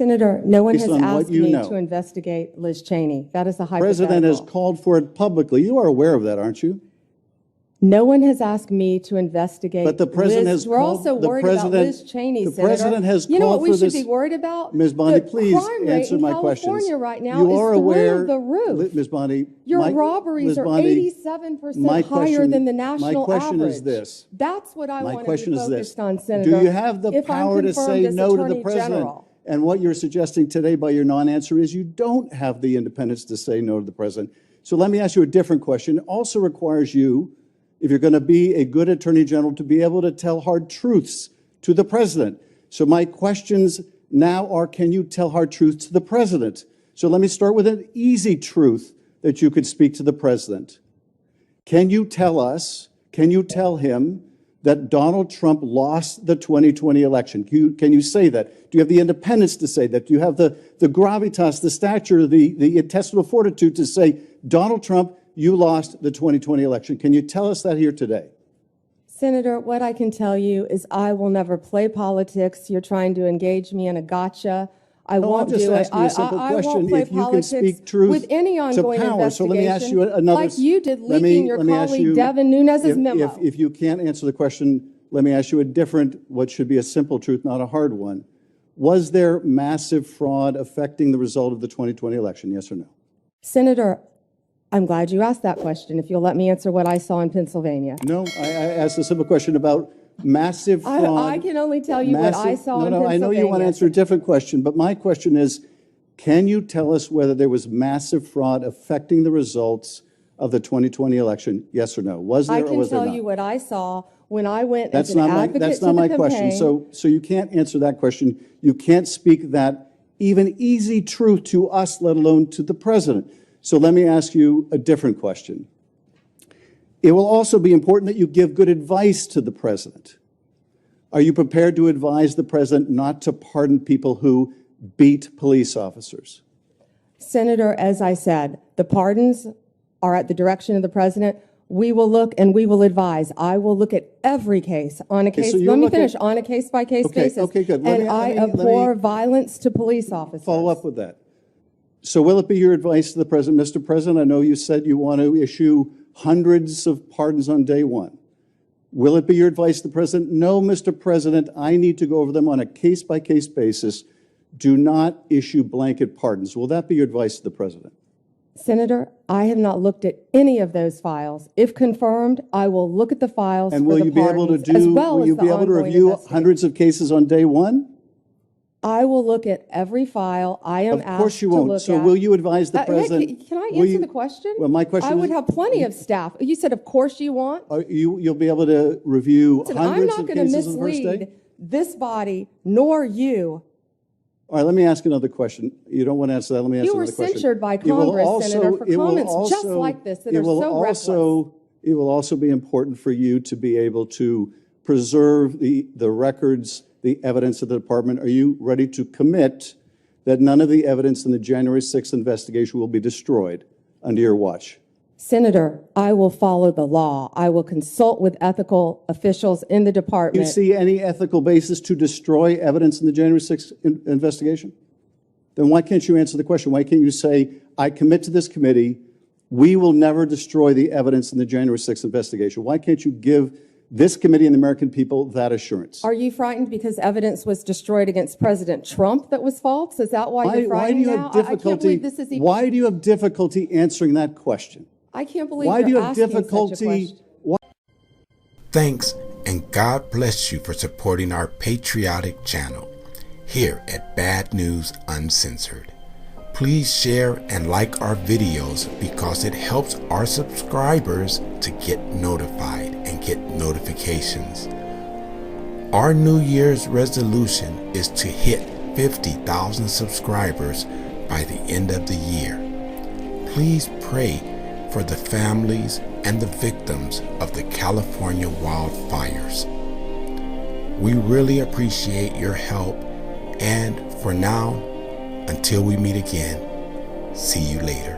Senator, no one Based has on asked what you me know. to investigate Liz Cheney. That is a The president has hypothetical. called for it publicly. You are aware of that, aren't you? No one has asked me to investigate But the president Liz. has We're called- also the worried about president- Liz Cheney, the Senator. president has You know what called we for should this- be worried about? Ms. Bondi, The please crime rate answer in my California questions. right now You is are through aware, the roof. Ms. Bondi, Your my- robberies Ms. are Bondi, 87% my higher question- than the national my question average. is this. That's what I My want to question be is this. focused on, Senator. Do you have the if I'm power to confirmed say as no to the Attorney president? General. And what you're suggesting today by your non-answer is you don't have the independence to say no to the president. So let me ask you a different question. It also requires you, if you're going to be a good attorney general, to be able to tell hard truths to the president. So my questions now are, can you tell hard truths to the president? So let me start with an easy truth that you could speak to the president. Can you tell us, can you tell him that Donald Trump lost the 2020 election? Can you say that? Do you have the independence to say that? Do you have the gravitas, the stature, the intestinal fortitude to say, Donald Trump, you lost the 2020 election? Can you tell us that here today? Senator, what I can tell you is I will never play politics. You're trying to engage me in a gotcha. I won't I'm just do it. asking you a simple I question. won't play If you can politics speak truth with any to ongoing power. So let me ask you investigation, another. like you did let leaking me- your let me ask colleague you- Devin Nunes's memo. If you can't answer the question, let me ask you a different, what should be a simple truth, not a hard one. Was there massive fraud affecting the result of the 2020 election, yes or no? Senator, I'm glad you asked that question. If you'll let me answer what I saw in Pennsylvania. No, I asked a simple question about massive fraud. I can only tell you what I saw in Pennsylvania. I know you want to answer a different question, but my question is, can you tell us whether there was massive fraud affecting the results of the 2020 election, yes or no? Was there I or can was there tell not? you what I saw when I went That's as an not my, advocate that's to not the my campaign. question. So you can't answer that question. You can't speak that even easy truth to us, let alone to the president. So let me ask you a different question. It will also be important that you give good advice to the president. Are you prepared to advise the president not to pardon people who beat police officers? Senator, as I said, the pardons are at the direction of the president. We will look and we will advise. I will look at every case on a case. so you Let me look finish at- on a case-by-case basis. Okay, good. And I abhor violence to police officers. Follow up with that. So will it be your advice to the president, Mr. President? I know you said you want to issue hundreds of pardons on day one. Will it be your advice to the president? No, Mr. President, I need to go over them on a case-by-case basis. Do not issue blanket pardons. Will that be your advice to the president? Senator, I have not looked at any of those files. If confirmed, I will look at the files And for will the you be able to pardons, as do, well will as you the be able to ongoing review investigation. hundreds of cases on day one? I will look at every file I am Of course asked you to won't. look So at. will you advise the Hey, president? can I will answer you- the question? Well, my question I would is- have plenty of staff. You said, of course you want. You'll be able to review Listen, I'm hundreds not of going to cases on the first mislead day? this body nor you. All right, let me ask another question. You don't want to answer that. Let me ask You were another question. censured by It will Congress, also- Senator, for it will comments just also- like this that it are will so also- It will also be important for you to be able to preserve the records, the evidence of the department. Are you ready to commit that none of the evidence in the January 6th investigation will be destroyed under your watch? Senator, I will follow the law. I will consult with ethical officials in the Do you department. see any ethical basis to destroy evidence in the January 6th investigation? Then why can't you answer the question? Why can't you say, I commit to this committee, we will never destroy the evidence in the January 6th investigation? Why can't you give this committee and the American people that assurance? Are you frightened because evidence was destroyed against President Trump that was false? Is that why you're Why do frightened you now? have I can't difficulty? believe this is even. Why do you have difficulty answering that question? I can't believe Why do you you're have asking such a difficulty? question. Thanks, and God bless you for supporting our patriotic channel here at Bad News Uncensored. Please share and like our videos because it helps our subscribers to get notified and get notifications. Our New Year's resolution is to hit 50,000 subscribers by the end of the year. Please pray for the families and the victims of the California wildfires. We really appreciate your help, and for now, until we meet again, see you later.